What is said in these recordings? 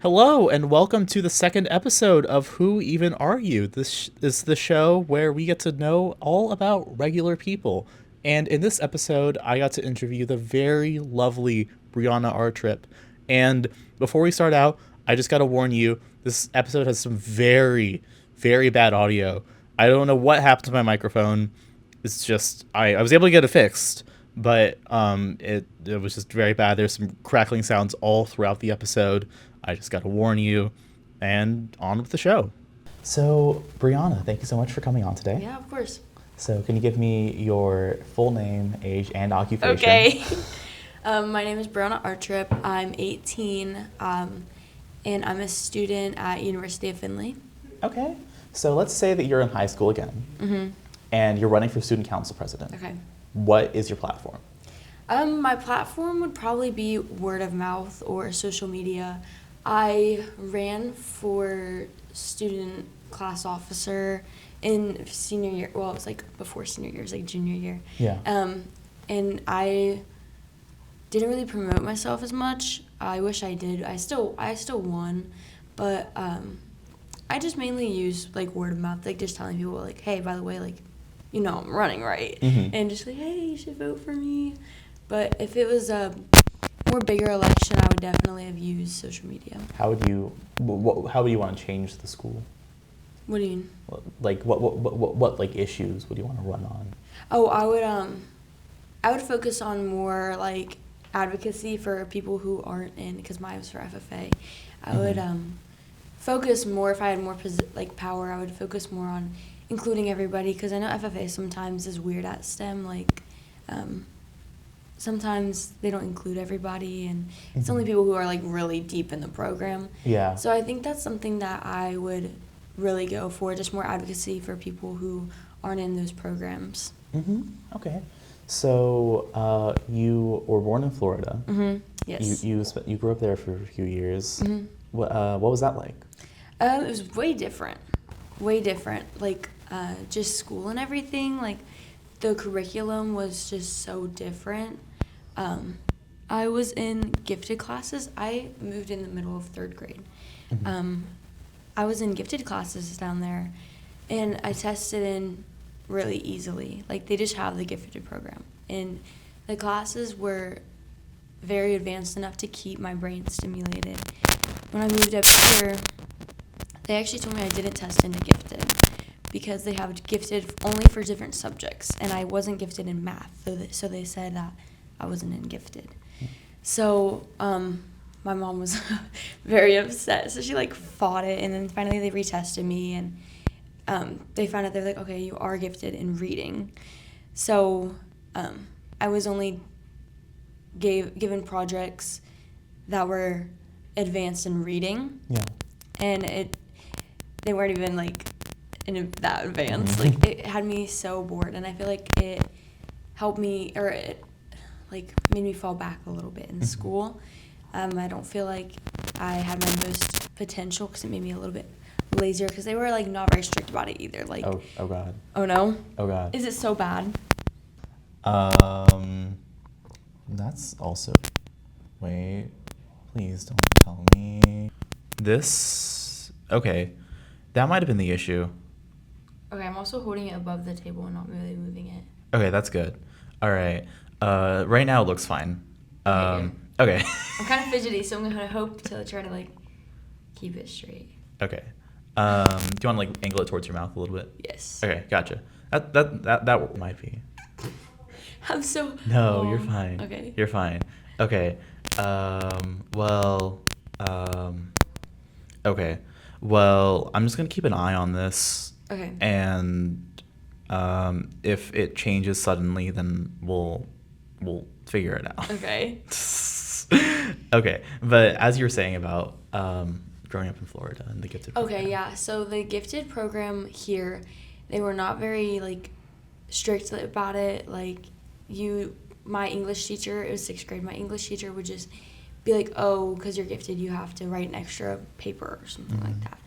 Hello, and welcome to the second episode of Who Even Are You? This is the show where we get to know all about regular people. And in this episode, I got to interview the very lovely Brionna Artrip. And before we start out, I just got to warn you, this episode has some very, very bad audio. I don't know what happened to my microphone. It's just, I was able to get it fixed, but it was just very bad. There's some crackling sounds all throughout the episode. I just got to warn you, and on with the show. So, Brionna, thank you so much for coming on today. Yeah, of course. So, can you give me your full name, age, and occupation? Okay. My name is Brionna Artrip. I'm 18, and I'm a student at University of Findlay. Okay. So, let's say that you're in high school again, and you're running for student council president. Okay. What is your platform? My platform would probably be word of mouth or social media. I ran for student class officer in senior year. Well, it was like before senior year, it was like junior year. Yeah. And I didn't really promote myself as much. I wish I did. I still won, but I just mainly use like word of mouth, like just telling people like, hey, by the way, like, you know, I'm running, right? And just like, hey, you should vote for me. But if it was a more bigger election, I would definitely have used social media. How would you want to change the school? What do you mean? Like what like issues would you want to run on? Oh, I would focus on more like advocacy for people who aren't in, because mine was for FFA. I would focus more, if I had more power, I would focus more on including everybody, because I know FFA sometimes is weird at STEM, like sometimes they don't include everybody, and it's only people who are like really deep in the program. Yeah. So I think that's something that I would really go for, just more advocacy for people who aren't in those programs. Okay. So you were born in Florida. Yes. You grew up there for a few years. What was that like? It was way different. Like just school and everything. Like the curriculum was just so different. I was in gifted classes. I moved in the middle of third grade. I was in gifted classes down there, and I tested in really easily. Like, they just have the gifted program. And the classes were very advanced enough to keep my brain stimulated. When I moved up here, they actually told me I didn't test into gifted because they have gifted only for different subjects, and I wasn't gifted in math, so they said that I wasn't in gifted. So my mom was very upset, so she like fought it, and then finally they retested me, and they found out, they're like, okay, you are gifted in reading. So I was only given projects that were advanced in reading. Yeah. And they weren't even like that advanced. Like, it had me so bored, and I feel like it helped me, or it like made me fall back a little bit in school. I don't feel like I had my most potential, because it made me a little bit lazier, because they were like not very strict about it either. Like, oh god. Oh no? Oh god. Is it so bad? That's also, wait, please don't tell me. Okay, that might have been the issue. Okay, I'm also holding it above the table and not really moving it. Okay, that's good. All right. Right now it looks fine. Okay. I'm kind of fidgety, so I'm gonna hope to try to like keep it straight. Okay. Do you want to like angle it towards your mouth a little bit? Yes. Okay, gotcha. That might be. I'm so. No, you're fine. Okay. You're fine. Okay. Okay. Well, I'm just gonna keep an eye on this. Okay. And if it changes suddenly, then we'll figure it out. Okay. Okay. But as you were saying about growing up in Florida and the gifted program. Okay, yeah. So the gifted program here, they were not very like strict about it. Like, my English teacher, it was 6th grade, my English teacher would just be like, oh, because you're gifted, you have to write an extra paper or something like that.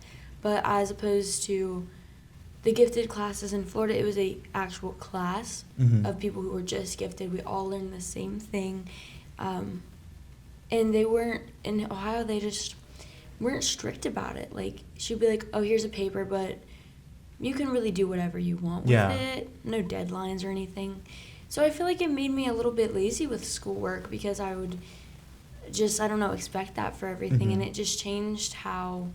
But as opposed to the gifted classes in Florida, it was a actual class of people who were just gifted. We all learned the same thing. And they weren't, in Ohio, they just weren't strict about it. Like, she'd be like, oh, here's a paper, but you can really do whatever you want with it. No deadlines or anything. So I feel like it made me a little bit lazy with schoolwork because I would just, I don't know, expect that for everything. And it just changed how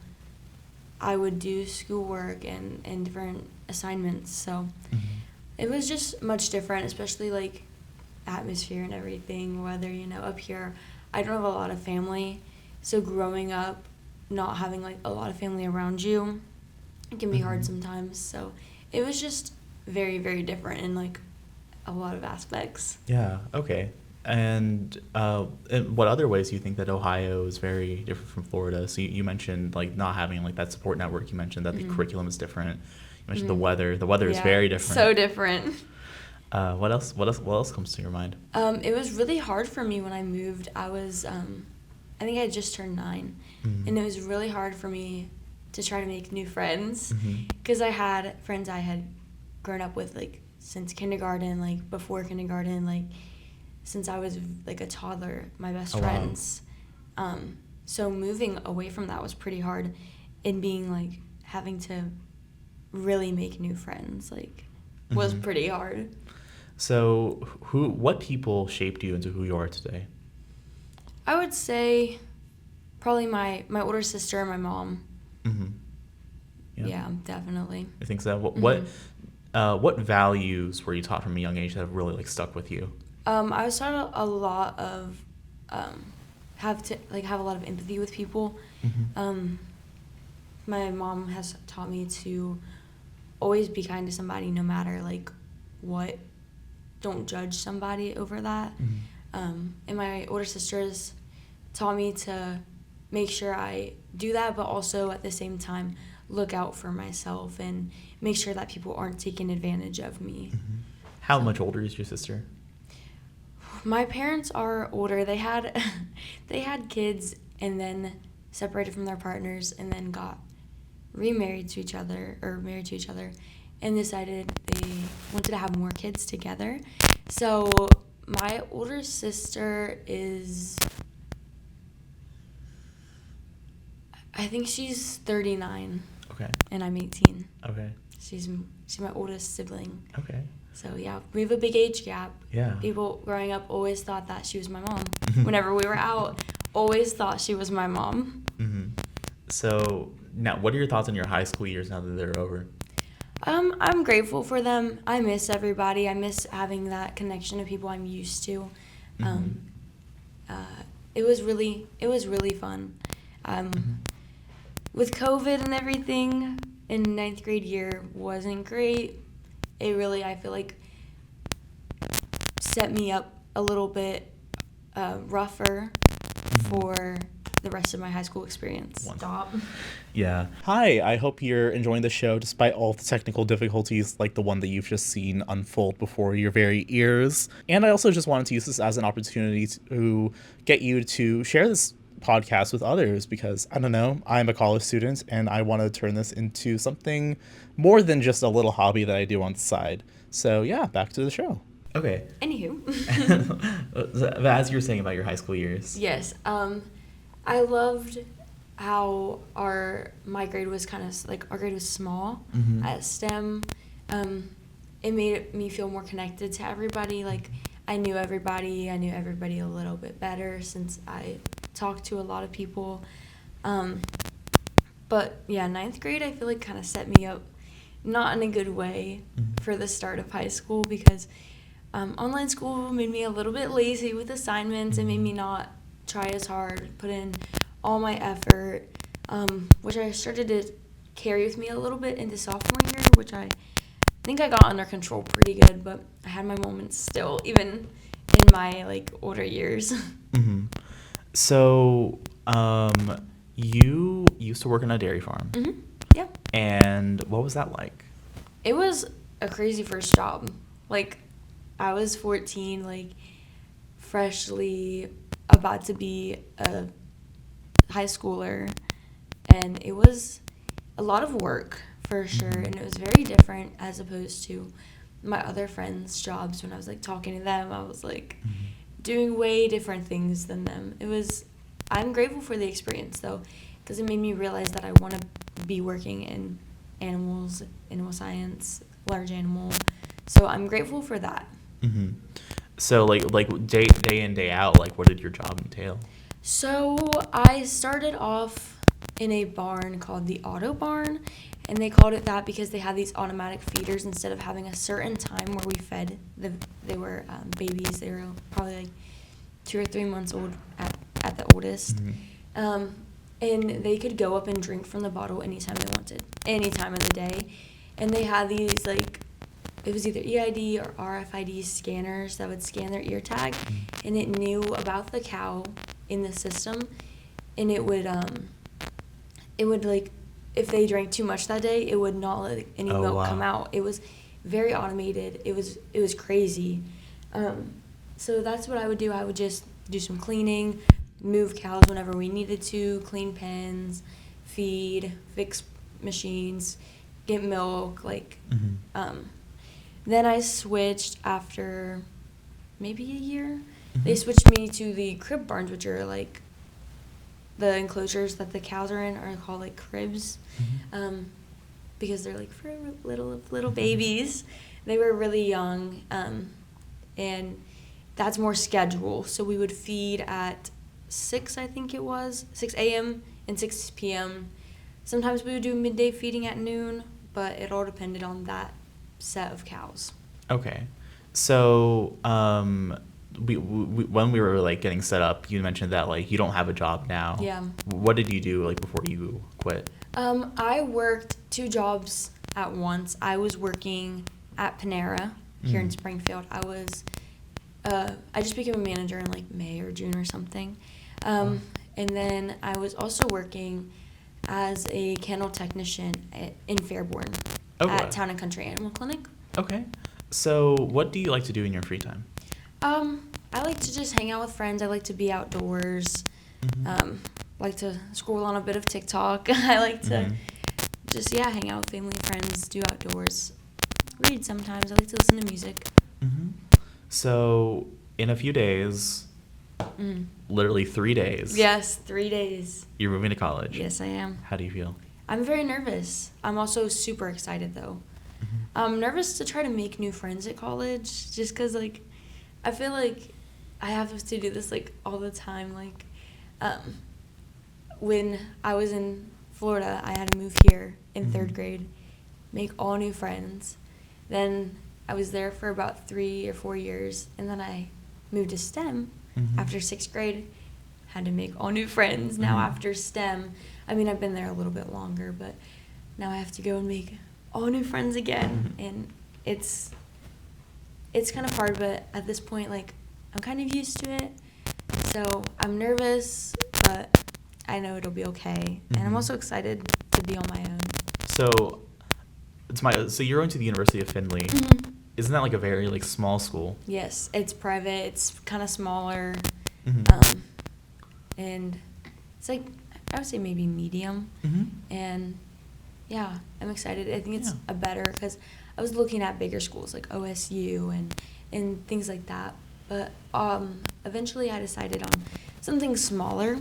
I would do schoolwork and different assignments. So it was just much different, especially like atmosphere and everything. Whether, you know, up here, I don't have a lot of family. So growing up, not having like a lot of family around you, it can be hard sometimes. So it was just very, very different in like a lot of aspects. Yeah, okay. And in what other ways do you think that Ohio is very different from Florida? So you mentioned like not having like that support network. You mentioned that the curriculum is different. You mentioned the weather. The weather is very different. So different. What else comes to your mind? It was really hard for me when I moved. I was, I think I had just turned 9, and it was really hard for me to try to make new friends because I had friends I had grown up with like since kindergarten, like before kindergarten, like since I was like a toddler, my best friends. So moving away from that was pretty hard, and being like having to really make new friends like was pretty hard. So what people shaped you into who you are today? I would say probably my older sister and my mom. Yeah, definitely. I think so. What values were you taught from a young age that have really like stuck with you? I was taught a lot of have a lot of empathy with people. My mom has taught me to always be kind to somebody no matter like what. Don't judge somebody over that. And my older sisters taught me to make sure I do that, but also at the same time look out for myself and make sure that people aren't taking advantage of me. How much older is your sister? My parents are older. They had kids and then separated from their partners and then got married to each other and decided they wanted to have more kids together. So my older sister is, I think she's 39. Okay. And I'm 18. Okay. She's my oldest sibling. Okay. So yeah, we have a big age gap. Yeah. People growing up always thought that she was my mom. Whenever we were out, always thought she was my mom. So now, what are your thoughts on your high school years now that they're over? I'm grateful for them. I miss everybody. I miss having that connection to people I'm used to. It was really fun. With COVID and everything, in 9th grade year wasn't great. It really, I feel like, set me up a little bit rougher for the rest of my high school experience. Stop. Yeah. Hi, I hope you're enjoying the show despite all the technical difficulties like the one that you've just seen unfold before your very ears. And I also just wanted to use this as an opportunity to get you to share this podcast with others because, I don't know, I'm a college student and I want to turn this into something more than just a little hobby that I do on the side. So yeah, back to the show. Okay. Anywho. As you were saying about your high school years. Yes. I loved how my grade was kind of like, our grade was small at STEM. It made me feel more connected to everybody. Like I knew everybody a little bit better since I talked to a lot of people. But yeah, 9th grade I feel like kind of set me up not in a good way for the start of high school because online school made me a little bit lazy with assignments. It made me not try as hard, put in all my effort, which I started to carry with me a little bit into sophomore year, which I think I got under control pretty good, but I had my moments still, even in my like older years. So, you used to work on a dairy farm. Yeah. And what was that like? It was a crazy first job. Like, I was 14, like, freshly about to be a high schooler, and it was a lot of work for sure, and it was very different as opposed to my other friends' jobs. When I was like talking to them, I was like doing way different things than them. I'm grateful for the experience though. because it made me realize that I want to be working in animals, animal science, large animal. So I'm grateful for that. Mm-hmm. So like day in, day out, like what did your job entail? So I started off in a barn called the Auto Barn, and they called it that because they had these automatic feeders instead of having a certain time where we fed they were babies. They were probably like 2 or 3 months old at the oldest. Mm-hmm. And they could go up and drink from the bottle anytime they wanted, any time of the day. And they had these, like, it was either EID or RFID scanners that would scan their ear tag, and it knew about the cow in the system, and it would like, if they drank too much that day, it would not let any milk come out. It was very automated. It was crazy. So that's what I would do. I would just do some cleaning, move cows whenever we needed to, clean pens, feed, fix machines, get milk, like. Then I switched after maybe a year. They switched me to the crib barns, which are like the enclosures that the cows are in are called like cribs, because they're like for little babies. They were really young, and that's more schedule. So we would feed at 6, I think it was, 6 a.m. and 6 p.m. Sometimes we would do midday feeding at noon, but it all depended on that set of cows. Okay. So we when we were like getting set up, you mentioned that like you don't have a job now. Yeah. What did you do like before you quit? I worked 2 jobs at once. I was working at Panera here in Springfield. I just became a manager in like May or June or something. And then I was also working as a kennel technician in Fairborn at Town and Country Animal Clinic. Okay. So what do you like to do in your free time? I like to just hang out with friends. I like to be outdoors. Like to scroll on a bit of TikTok. I like to just, hang out with family and friends, do outdoors, read sometimes. I like to listen to music. So in a few days, literally 3 days. Yes, 3 days. You're moving to college. Yes, I am. How do you feel? I'm very nervous. I'm also super excited, though. I'm nervous to try to make new friends at college, just because, like, I feel like I have to do this, like, all the time. Like, when I was in Florida, I had to move here in 3rd grade, make all new friends. Then I was there for about 3 or 4 years, and then I moved to STEM after 6th grade, had to make all new friends. Now after STEM, I mean, I've been there a little bit longer, but now I have to go and make all new friends again, and it's kind of hard, but at this point, like, I'm kind of used to it, so I'm nervous, but I know it'll be okay, and I'm also excited to be on my own. So so you're going to the University of Findlay. Isn't that like a very like small school? Yes, it's private. It's kind of smaller, and it's like, I would say maybe medium. And yeah, I'm excited. I think it's a better, because I was looking at bigger schools like OSU and things like that. But eventually I decided on something smaller,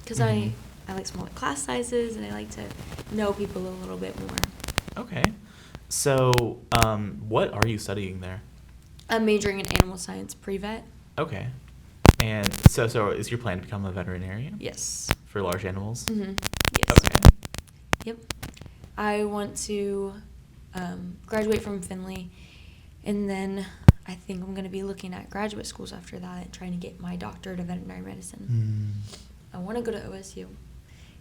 because I like smaller class sizes, and I like to know people a little bit more. Okay. So what are you studying there? I'm majoring in animal science pre-vet. Okay. And so is your plan to become a veterinarian? Yes. For large animals? Yes. Okay. Yep. I want to graduate from Findlay, and then I think I'm going to be looking at graduate schools after that, trying to get my doctorate of veterinary medicine. I want to go to OSU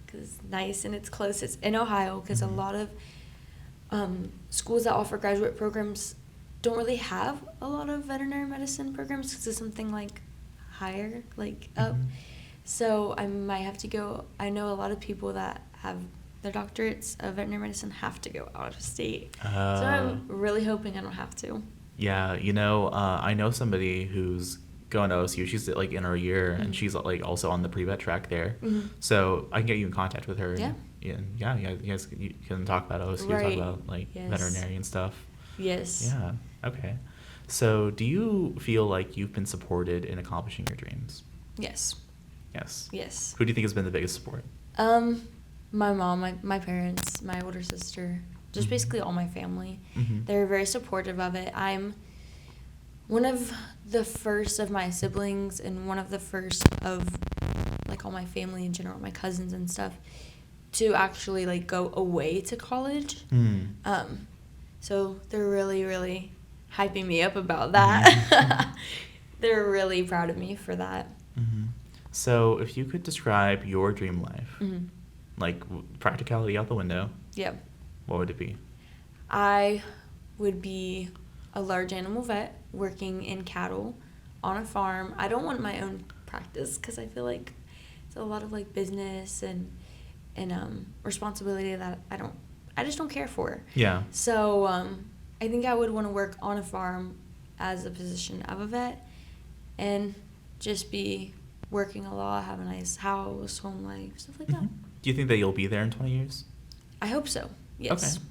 because it's nice and it's close. It's in Ohio, because a lot of schools that offer graduate programs don't really have a lot of veterinary medicine programs, because it's something like higher, like up. So I might have to go. I know a lot of people that have their doctorates of veterinary medicine have to go out of state. So I'm really hoping I don't have to. Yeah, I know somebody who's going to OSU. She's like in her year, and she's like also on the pre-vet track there. So I can get you in contact with her. Yeah. And you guys can talk about OSU, talk about like veterinary and stuff. Yes. Yeah. Okay. So do you feel like you've been supported in accomplishing your dreams? Yes. Yes. Yes. Who do you think has been the biggest support? My mom, my parents, my older sister, just basically all my family. They're very supportive of it. I'm one of the first of my siblings and one of the first of like all my family in general, my cousins and stuff, to actually like go away to college. So they're really, really hyping me up about that. They're really proud of me for that. So if you could describe your dream life, like practicality out the window, Yep. what would it be? I would be a large animal vet working in cattle on a farm. I don't want my own practice because I feel like it's a lot of like business and responsibility that I just don't care for. Yeah. So I think I would want to work on a farm as a position of a vet and just be working a lot, have a nice house, home life, stuff like that. Do you think that you'll be there in 20 years? I hope so. Yes. Okay.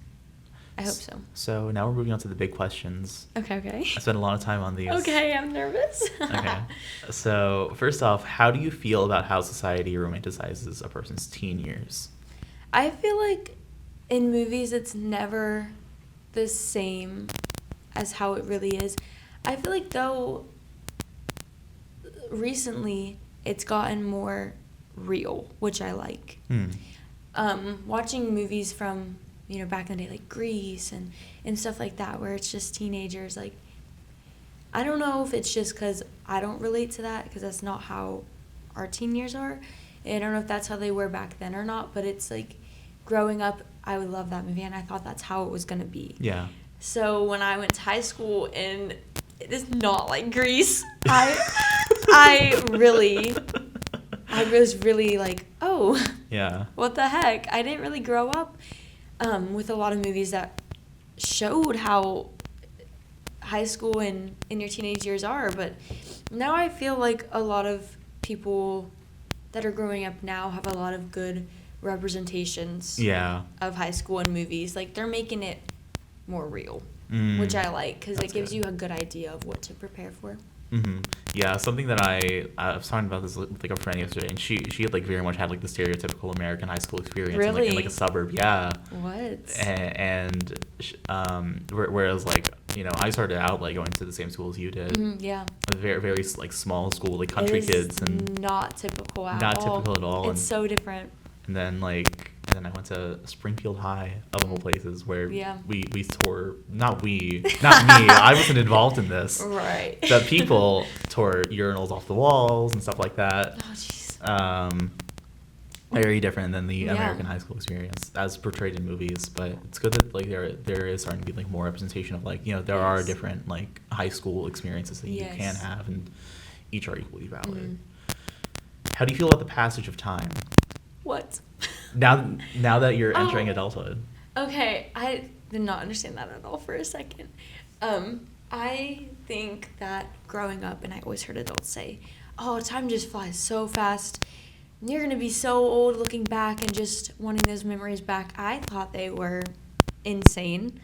I hope so. So now we're moving on to the big questions. Okay. I spent a lot of time on these. Okay, I'm nervous. Okay. So first off, how do you feel about how society romanticizes a person's teen years? I feel like in movies it's never the same as how it really is. I feel like though recently it's gotten more real, which I like. Watching movies from, back in the day, like Grease and stuff like that, where it's just teenagers, like, I don't know if it's just because I don't relate to that, because that's not how our teen years are. And I don't know if that's how they were back then or not, but it's like, growing up, I would love that movie, and I thought that's how it was going to be. Yeah. So when I went to high school, and it is not like Grease, I was really like, oh, yeah, what the heck? I didn't really grow up with a lot of movies that showed how high school and in your teenage years are. But now I feel like a lot of people that are growing up now have a lot of good representations of high school and movies. Like, they're making it more real, which I like, because it gives you a good idea of what to prepare for. Yeah, something that I was talking about this with like a friend yesterday, and she had like very much had like the stereotypical American high school experience in like a suburb. Yeah. What? And whereas like I started out like going to the same school as you did. Yeah. A very very like small school, like country kids, and not typical at all. Not typical at all. It's so different. And then I went to Springfield High, of all places, where we tore, not me, I wasn't involved in this. Right. The people tore urinals off the walls and stuff like that. Oh, jeez. Very different than the American high school experience as portrayed in movies, but it's good that like there is starting to be like more representation of like, there are different like high school experiences that you can have, and each are equally valid. How do you feel about the passage of time? What? Now that you're entering adulthood. Okay, I did not understand that at all for a second. I think that growing up, and I always heard adults say, oh, time just flies so fast. You're going to be so old looking back and just wanting those memories back. I thought they were insane.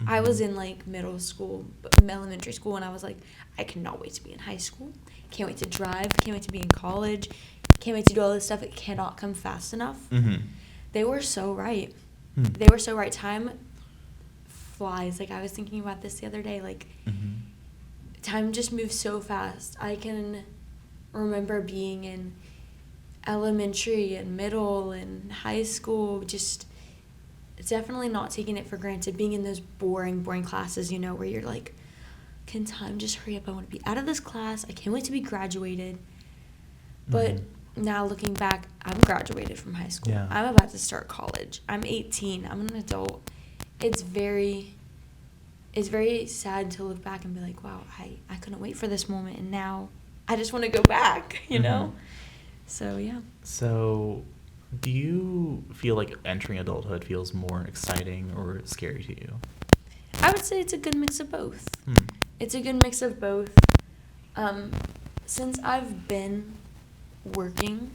I was in like elementary school, and I was like, I cannot wait to be in high school. Can't wait to drive. Can't wait to be in college. Can't wait to do all this stuff. It cannot come fast enough. They were so right. They were so right. Time flies. Like, I was thinking about this the other day. Like, time just moves so fast. I can remember being in elementary and middle and high school, just definitely not taking it for granted. Being in those boring classes, where you're like, can time just hurry up? I want to be out of this class. I can't wait to be graduated. But now looking back, I'm graduated from high school. Yeah. I'm about to start college. I'm 18. I'm an adult. It's very sad to look back and be like, wow, I couldn't wait for this moment, and now I just want to go back, know? So, yeah. So, do you feel like entering adulthood feels more exciting or scary to you? I would say it's a good mix of both. It's a good mix of both. Since I've been working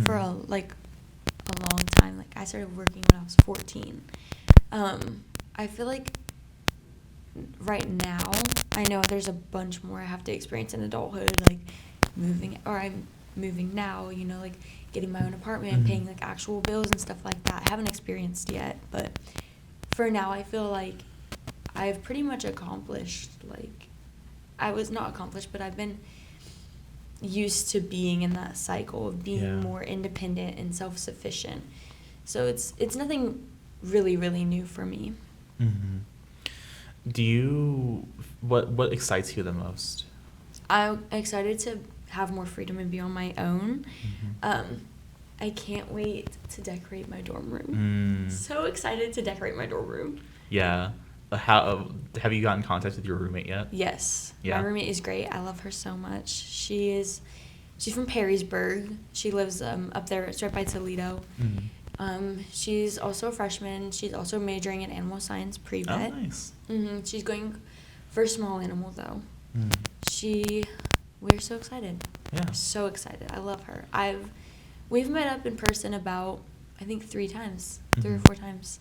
for a long time, like I started working when I was 14. I feel like right now I know there's a bunch more I have to experience in adulthood, like I'm moving now, you know, like getting my own apartment, paying like actual bills and stuff like that. I haven't experienced yet, but for now I feel like I've pretty much accomplished, like, I was not accomplished, but I've been used to being in that cycle of being more independent and self-sufficient. So it's nothing really, really new for me. Do you, what excites you the most? I'm excited to have more freedom and be on my own. I can't wait to decorate my dorm room. So excited to decorate my dorm room. Yeah. How have you gotten in contact with your roommate yet? Yes. Yeah. My roommate is great. I love her so much. She's from Perrysburg. She lives up there. It's right by Toledo. She's also a freshman. She's also majoring in animal science pre-vet. Oh, nice. She's going for small animal though. We're so excited. Yeah. So excited. I love her. We've met up in person about, I think, 3 times, 3 or 4 times.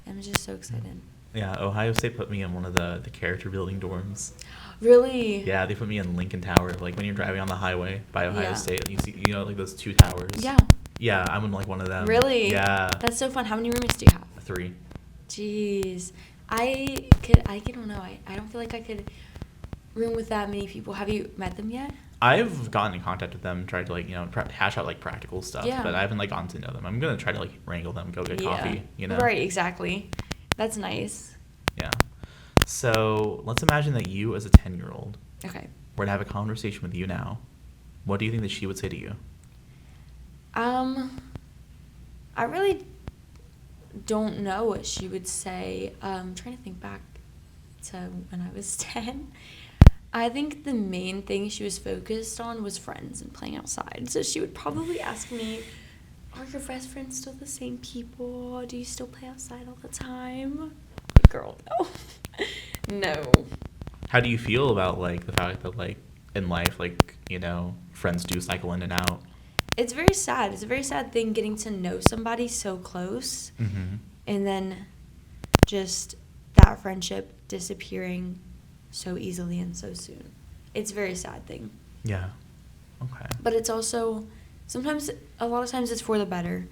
I'm just so excited. Yeah, Ohio State put me in one of the character building dorms. Really? Yeah, they put me in Lincoln Tower. Like when you're driving on the highway by Ohio State, you see, you know, like those 2 towers. Yeah. Yeah, I'm in like one of them. Really? Yeah. That's so fun. How many roommates do you have? 3. Jeez. I don't know. I don't feel like I could room with that many people. Have you met them yet? I've gotten in contact with them, tried to like, you know, hash out like practical stuff, Yeah. but I haven't like gotten to know them. I'm gonna try to like wrangle them, go get coffee, you know. Right, exactly. That's nice. Yeah. So let's imagine that you, as a 10-year-old, Okay. were to have a conversation with you now. What do you think that she would say to you? I really don't know what she would say. I'm trying to think back to when I was 10. I think the main thing she was focused on was friends and playing outside. So she would probably ask me, are your best friends still the same people? Do you still play outside all the time? Girl, no. No. How do you feel about like the fact that like in life, like, you know, friends do cycle in and out? It's very sad. It's a very sad thing getting to know somebody so close and then just that friendship disappearing so easily and so soon. It's a very sad thing. Yeah. Okay. But it's also a lot of times it's for the better,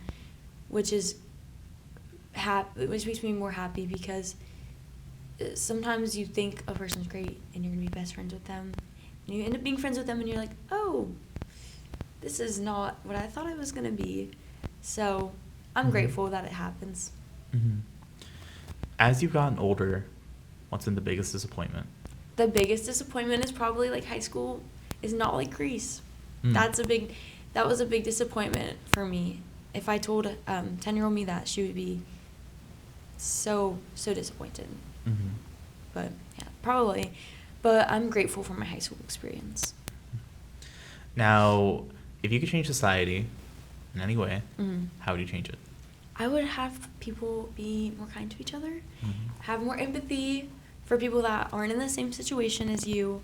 which makes me more happy because sometimes you think a person's great and you're gonna be best friends with them, and you end up being friends with them and you're like, oh, this is not what I thought it was gonna be. So I'm grateful that it happens. As you've gotten older, what's been the biggest disappointment? The biggest disappointment is probably like high school is not like Greece. That was a big disappointment for me. If I told 10-year-old me that, she would be so disappointed. But yeah, probably. But I'm grateful for my high school experience. Now, if you could change society in any way, how would you change it? I would have people be more kind to each other, have more empathy for people that aren't in the same situation as you.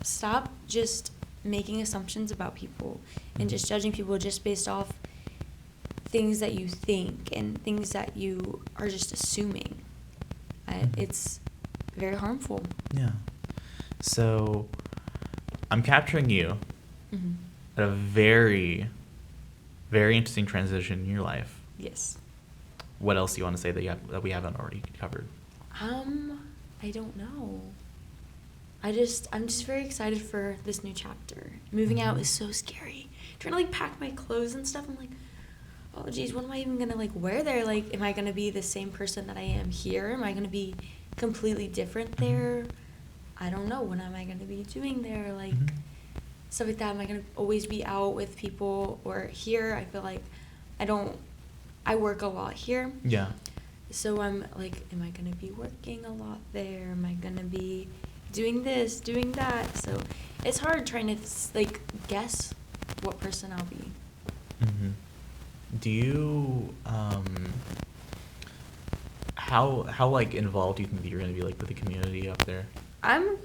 Stop just making assumptions about people and just judging people just based off things that you think and things that you are just assuming. It's very harmful. Yeah. So I'm capturing you at a very, very interesting transition in your life. Yes. What else do you want to say that we haven't already covered? I don't know. I'm just very excited for this new chapter. Moving out is so scary. Trying to like pack my clothes and stuff. I'm like, oh geez, what am I even gonna like wear there? Like, am I gonna be the same person that I am here? Am I gonna be completely different there? I don't know. What am I gonna be doing there? Like stuff like that. Am I gonna always be out with people? Or here, I feel like I work a lot here. Yeah. So I'm like, am I gonna be working a lot there? Am I gonna be doing this, doing that? So it's hard trying to like guess what person I'll be. Do you how like involved do you think that you're gonna be like with the community up there? I'm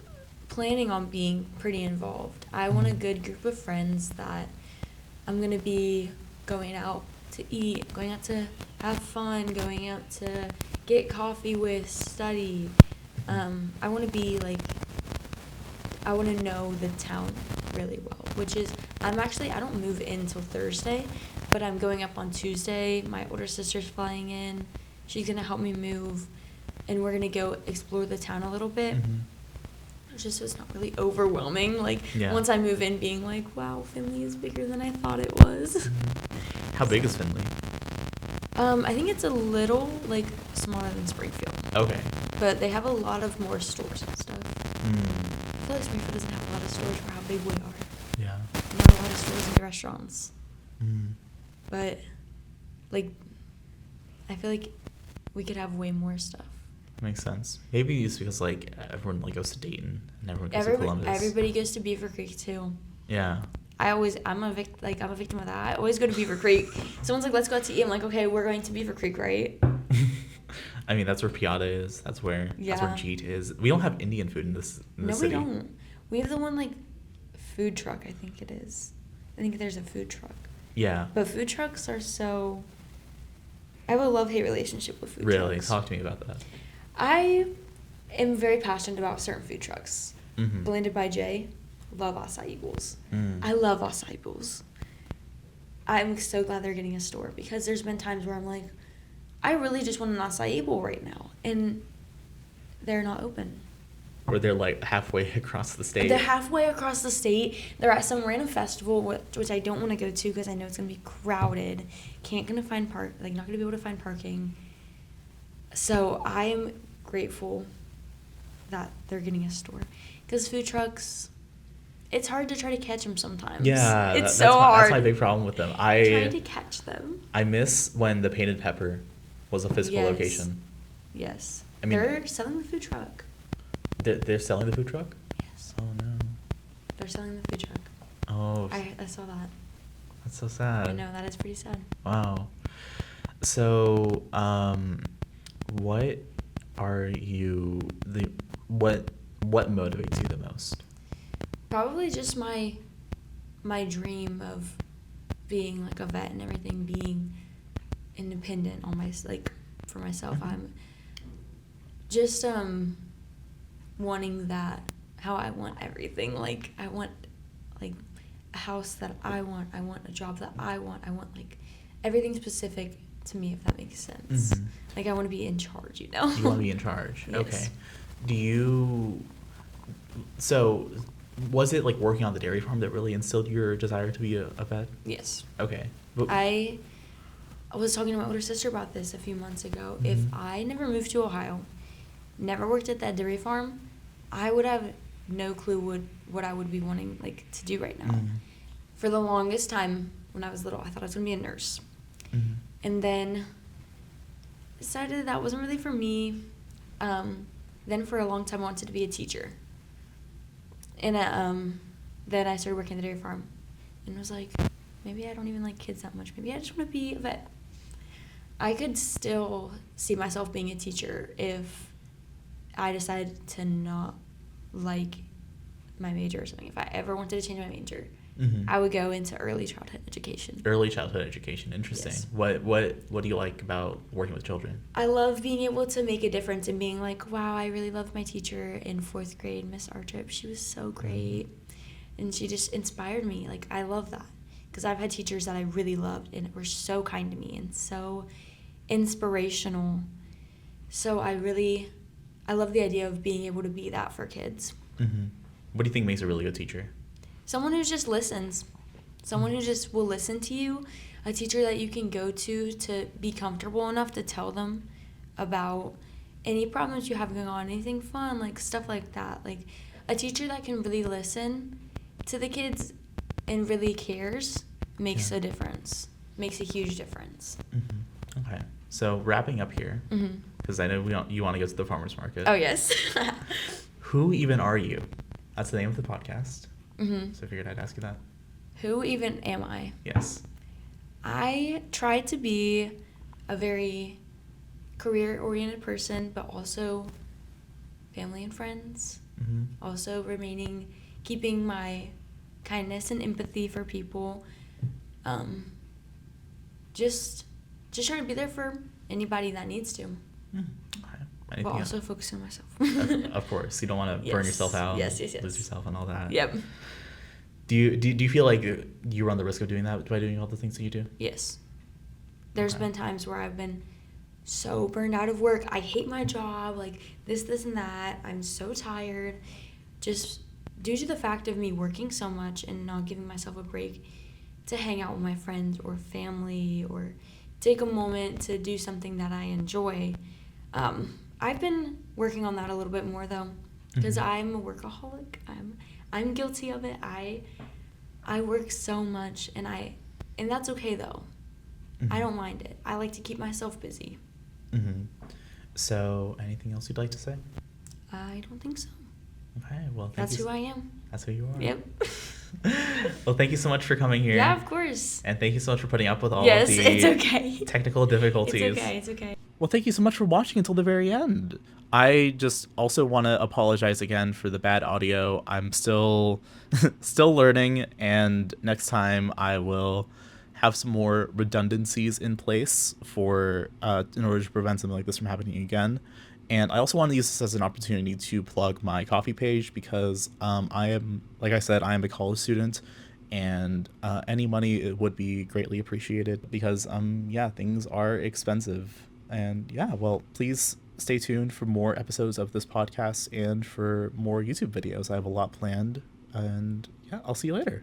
planning on being pretty involved. I want a good group of friends that I'm gonna be going out to eat, going out to have fun, going out to get coffee with, study. I want to be like, I want to know the town really well, which is I don't move in until Thursday, but I'm going up on Tuesday. My older sister's flying in. She's going to help me move, and we're going to go explore the town a little bit. Just so it's not really overwhelming. Like, once I move in, being like, wow, Findlay is bigger than I thought it was. How big is Findlay? I think it's a little, like, smaller than Springfield. Okay. But they have a lot of more stores and stuff. I feel like Springfield doesn't have a lot of stores for how big we are. Yeah. Not a lot of stores and restaurants. But, like, I feel like we could have way more stuff. Makes sense. Maybe it's because, like, everyone, like, goes to Dayton and everyone goes to Columbus. Everybody goes to Beaver Creek, too. Yeah. I'm a victim of that. I always go to Beaver Creek. Someone's like, let's go out to eat. I'm like, okay, we're going to Beaver Creek, right? I mean, that's where Piata is. That's where Jeet is. We don't have Indian food in this No, city. we don't. We have the one, like, food truck, I think it is. I think there's a food truck. Yeah. But food trucks are so... I have a love-hate relationship with food trucks. Really? Talk to me about that. I am very passionate about certain food trucks. Blended by Jay. Love acai bowls. I love acai bowls. I'm so glad they're getting a store because there's been times where I'm like, I really just want an acai bowl right now. And they're not open. Or they're, like, halfway across the state. They're halfway across the state. They're at some random festival, which I don't want to go to because I know it's going to be crowded. Not going to be able to find parking. So I'm grateful that they're getting a store. Because food trucks, it's hard to try to catch them sometimes. Yeah. It's so hard. That's my big problem with them. Trying to catch them. I miss when the Painted Pepper was a physical location. Yes. I mean, they're selling the food truck. They're selling the food truck? Yes. Oh, no. They're selling the food truck. Oh. I saw that. That's so sad. I know, that is pretty sad. Wow. So, what are you what motivates you the most? Probably just my dream of being like a vet and everything, being independent for myself. I'm just wanting that, how I want everything. Like, I want like a house that I want a job that I want like everything specific to me, if that makes sense. Like, I want to be in charge, you know? You want to be in charge. Yes. Okay. So was it, like, working on the dairy farm that really instilled your desire to be a vet? Yes. Okay. I was talking to my older sister about this a few months ago. If I never moved to Ohio, never worked at that dairy farm, I would have no clue what I would be wanting, like, to do right now. For the longest time when I was little, I thought I was going to be a nurse. And then decided that wasn't really for me. Then for a long time I wanted to be a teacher. And then I started working at the dairy farm and was like, maybe I don't even like kids that much. Maybe I just want to be a vet. I could still see myself being a teacher if I decided to not like my major or something. If I ever wanted to change my major, I would go into early childhood education. Early childhood education, interesting. Yes. What do you like about working with children? I love being able to make a difference and being like, wow, I really loved my teacher in 4th grade, Miss Artrip. She was so great. And she just inspired me. Like, I love that. Because I've had teachers that I really loved and were so kind to me and so inspirational. So I love the idea of being able to be that for kids. What do you think makes a really good teacher? Someone who just listens. Someone who just will listen to you. A teacher that you can go to be comfortable enough to tell them about any problems you have going on, anything fun, like stuff like that. Like, a teacher that can really listen to the kids and really cares makes a difference. Makes a huge difference. Okay. So wrapping up here, because I know you want to go to the farmer's market. Oh, yes. Who even are you? That's the name of the podcast. So I figured I'd ask you that. Who even am I? Yes. I try to be a very career-oriented person, but also family and friends. Also keeping my kindness and empathy for people. Just trying to be there for anybody that needs to. Okay. But also focusing on myself. Of course. You don't want to burn yourself out. Yes. Lose yourself and all that. Yep. Do you feel like you run the risk of doing that by doing all the things that you do? Yes. There's Okay. been times where I've been so burned out of work. I hate my job, like this, and that. I'm so tired. Just due to the fact of me working so much and not giving myself a break to hang out with my friends or family or take a moment to do something that I enjoy. I've been working on that a little bit more though, because I'm a workaholic. I'm guilty of it. I work so much, and that's okay though. I don't mind it. I like to keep myself busy. Mm-hmm. So, anything else you'd like to say? I don't think so. Okay, well, That's who I am. That's who you are. Yep. Well, thank you so much for coming here. Yeah, of course. And thank you so much for putting up with all Yes, of the it's okay. technical difficulties. It's okay. It's okay. Well, thank you so much for watching until the very end. I just also want to apologize again for the bad audio. I'm still still learning, and next time I will have some more redundancies in place for in order to prevent something like this from happening again. And I also want to use this as an opportunity to plug my coffee page because I am, like I said, I am a college student, and any money would be greatly appreciated because yeah, things are expensive. And yeah, well, please stay tuned for more episodes of this podcast and for more YouTube videos. I have a lot planned, and yeah, I'll see you later.